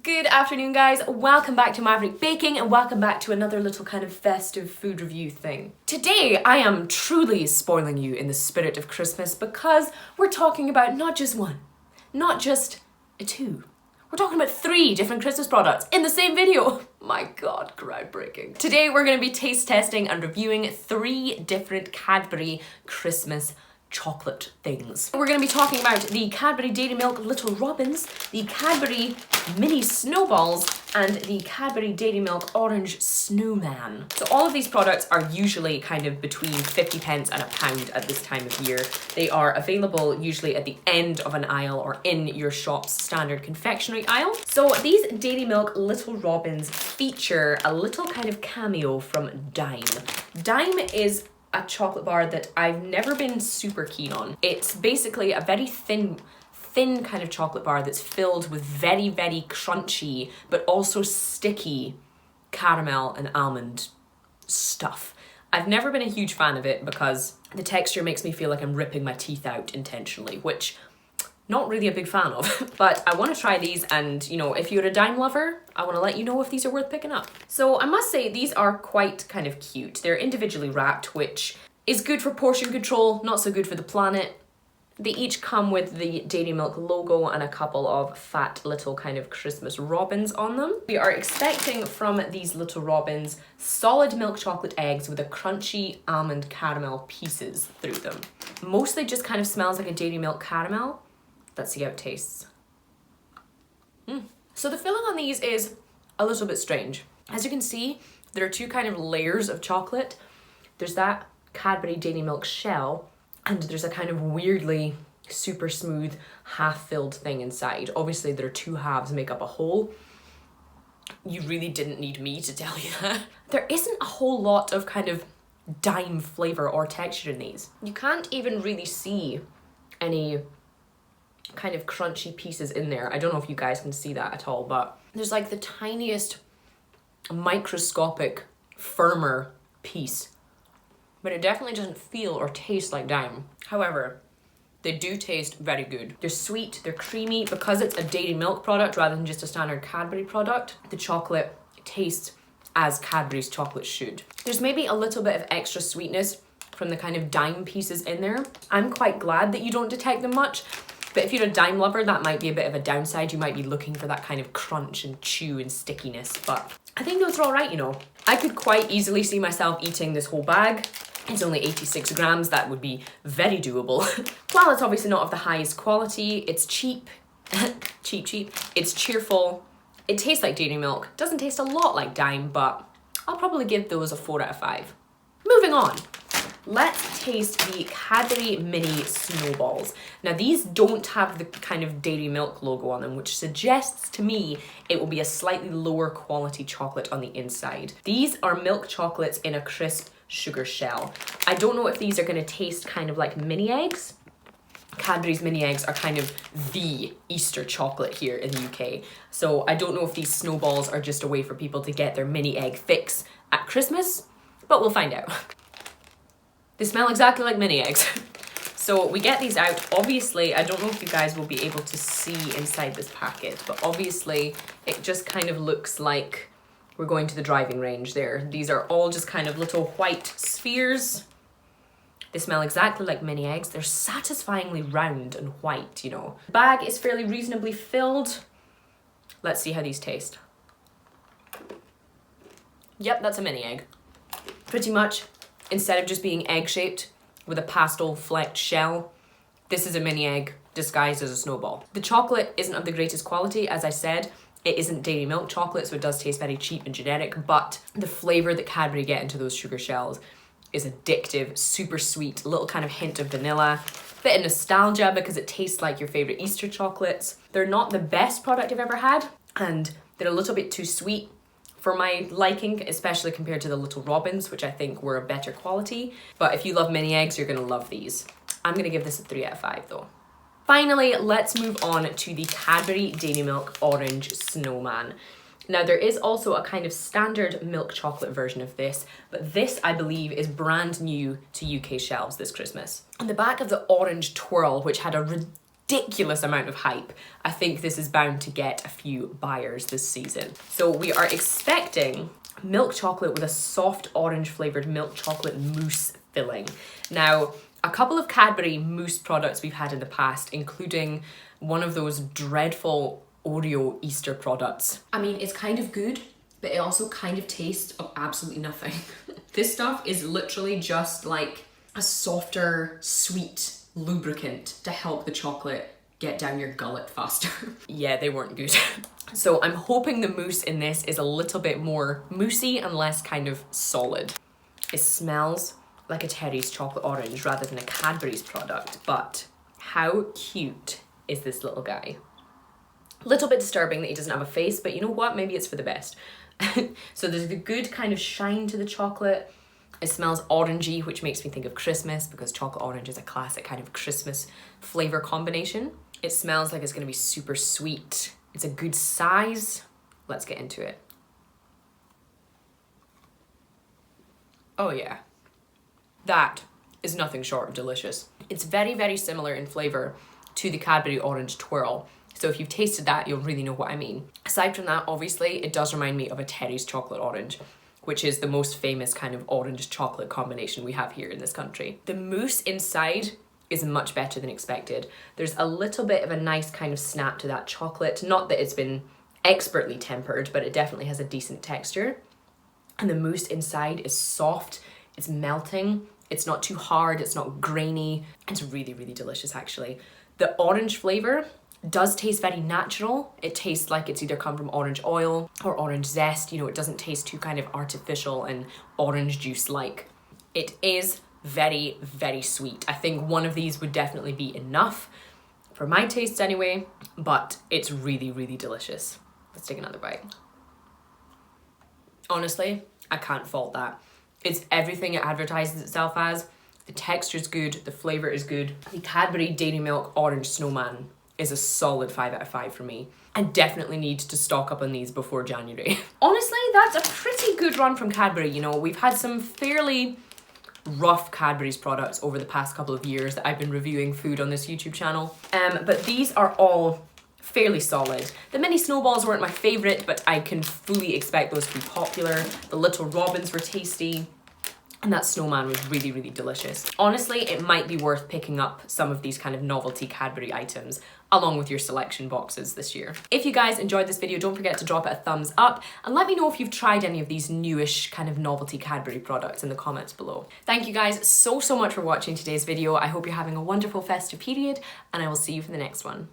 Good afternoon, guys. Welcome back to Maverick Baking and welcome back to another little kind of festive food review thing. Today, I am truly spoiling you in the spirit of Christmas because we're talking about not just one, not just two. We're talking about 3 different Christmas products in the same video. My God, groundbreaking. Today, we're gonna be taste testing and reviewing 3 different Cadbury Christmas chocolate things. We're going to be talking about the Cadbury Dairy Milk Little Robins, the Cadbury Mini Snowballs, and the Cadbury Dairy Milk Orange Snowman. So all of these products are usually kind of between 50p and £1 at this time of year. They are available usually at the end of an aisle or in your shop's standard confectionery aisle. So these Dairy Milk Little Robins feature a little kind of cameo from Dime. Dime is a chocolate bar that I've never been super keen on. It's basically a very thin kind of chocolate bar that's filled with very, very crunchy, but also sticky caramel and almond stuff. I've never been a huge fan of it because the texture makes me feel like I'm ripping my teeth out intentionally, which not really a big fan of. But I want to try these and, you know, if you're a Dime lover, I want to let you know if these are worth picking up. So I must say these are quite kind of cute. They're individually wrapped, which is good for portion control, not so good for the planet. They each come with the Dairy Milk logo and a couple of fat little kind of Christmas robins on them. We are expecting from these little robins solid milk chocolate eggs with a crunchy almond caramel pieces through them. Mostly just kind of smells like a dairy milk caramel. Let's see how it tastes. So the filling on these is a little bit strange. As you can see, there are 2 kind of layers of chocolate. There's that Cadbury Dairy Milk shell, and there's a kind of weirdly super smooth half-filled thing inside. Obviously, there are 2 halves make up a whole. You really didn't need me to tell you that. There isn't a whole lot of kind of Dime flavor or texture in these. You can't even really see any kind of crunchy pieces in there. I don't know if you guys can see that at all, but there's like the tiniest microscopic firmer piece, but it definitely doesn't feel or taste like Dime. However, they do taste very good. They're sweet, they're creamy. Because it's a dairy milk product rather than just a standard Cadbury product, the chocolate tastes as Cadbury's chocolate should. There's maybe a little bit of extra sweetness from the kind of Dime pieces in there. I'm quite glad that you don't detect them much. But if you're a Dime lover, that might be a bit of a downside. You might be looking for that kind of crunch and chew and stickiness, but I think those are all right, you know. I could quite easily see myself eating this whole bag. It's only 86 grams, that would be very doable. While it's obviously not of the highest quality, it's cheap, cheap, it's cheerful, it tastes like dairy milk, doesn't taste a lot like Dime, but I'll probably give those a 4 out of 5. Moving on. Let's taste the Cadbury Mini Snowballs. Now these don't have the kind of dairy milk logo on them, which suggests to me it will be a slightly lower quality chocolate on the inside. These are milk chocolates in a crisp sugar shell. I don't know if these are going to taste kind of like mini eggs. Cadbury's mini eggs are kind of the Easter chocolate here in the UK. So I don't know if these snowballs are just a way for people to get their mini egg fix at Christmas, but we'll find out. They smell exactly like mini eggs. So we get these out. Obviously, I don't know if you guys will be able to see inside this packet, but obviously it just kind of looks like we're going to the driving range there. These are all just kind of little white spheres. They smell exactly like mini eggs. They're satisfyingly round and white, you know. The bag is fairly reasonably filled. Let's see how these taste. Yep, that's a mini egg. Pretty much. Instead of just being egg-shaped with a pastel flecked shell, this is a mini egg disguised as a snowball. The chocolate isn't of the greatest quality, as I said. It isn't dairy milk chocolate, so it does taste very cheap and generic, but the flavour that Cadbury get into those sugar shells is addictive, super sweet, a little kind of hint of vanilla, bit of nostalgia because it tastes like your favourite Easter chocolates. They're not the best product I've ever had, and they're a little bit too sweet for my liking, especially compared to the Little Robins, which I think were a better quality. But if you love mini eggs, you're gonna love these. I'm gonna give this a 3 out of 5 though. Finally, let's move on to the Cadbury Dairy Milk Orange Snowman. Now there is also a kind of standard milk chocolate version of this, but this I believe is brand new to UK shelves this Christmas. On the back of the orange twirl, which had a ridiculous amount of hype. I think this is bound to get a few buyers this season. So we are expecting milk chocolate with a soft orange flavoured milk chocolate mousse filling. Now, a couple of Cadbury mousse products we've had in the past, including one of those dreadful Oreo Easter products. I mean, it's kind of good, but it also kind of tastes of absolutely nothing. This stuff is literally just like a softer, sweet lubricant to help the chocolate get down your gullet faster. Yeah, they weren't good. So I'm hoping the mousse in this is a little bit more moussey and less kind of solid. It smells like a Terry's chocolate orange rather than a Cadbury's product, but how cute is this little guy? A little bit disturbing that he doesn't have a face, but you know what? Maybe it's for the best. So there's a good kind of shine to the chocolate. It smells orangey, which makes me think of Christmas because chocolate orange is a classic kind of Christmas flavor combination. It smells like it's gonna be super sweet. It's a good size. Let's get into it. Oh yeah. That is nothing short of delicious. It's very, very similar in flavor to the Cadbury Orange Twirl. So if you've tasted that, you'll really know what I mean. Aside from that, obviously, it does remind me of a Terry's chocolate orange, which is the most famous kind of orange chocolate combination we have here in this country. The mousse inside is much better than expected. There's a little bit of a nice kind of snap to that chocolate. Not that it's been expertly tempered, but it definitely has a decent texture. And the mousse inside is soft, it's melting, it's not too hard, it's not grainy. It's really, really delicious actually. The orange flavor does taste very natural. It tastes like it's either come from orange oil or orange zest. You know, it doesn't taste too kind of artificial and orange juice-like. It is very, very sweet. I think one of these would definitely be enough for my taste anyway, but it's really, really delicious. Let's take another bite. Honestly, I can't fault that. It's everything it advertises itself as. The texture's good, the flavour is good. The Cadbury Dairy Milk Orange Snowman is a solid 5 out of 5 for me. I definitely need to stock up on these before January. Honestly, that's a pretty good run from Cadbury. You know, we've had some fairly rough Cadbury's products over the past couple of years that I've been reviewing food on this YouTube channel. But these are all fairly solid. The mini snowballs weren't my favourite, but I can fully expect those to be popular. The little robins were tasty. And that snowman was really, really delicious. Honestly, it might be worth picking up some of these kind of novelty Cadbury items along with your selection boxes this year. If you guys enjoyed this video, don't forget to drop it a thumbs up and let me know if you've tried any of these newish kind of novelty Cadbury products in the comments below. Thank you guys so much for watching today's video. I hope you're having a wonderful festive period and I will see you for the next one.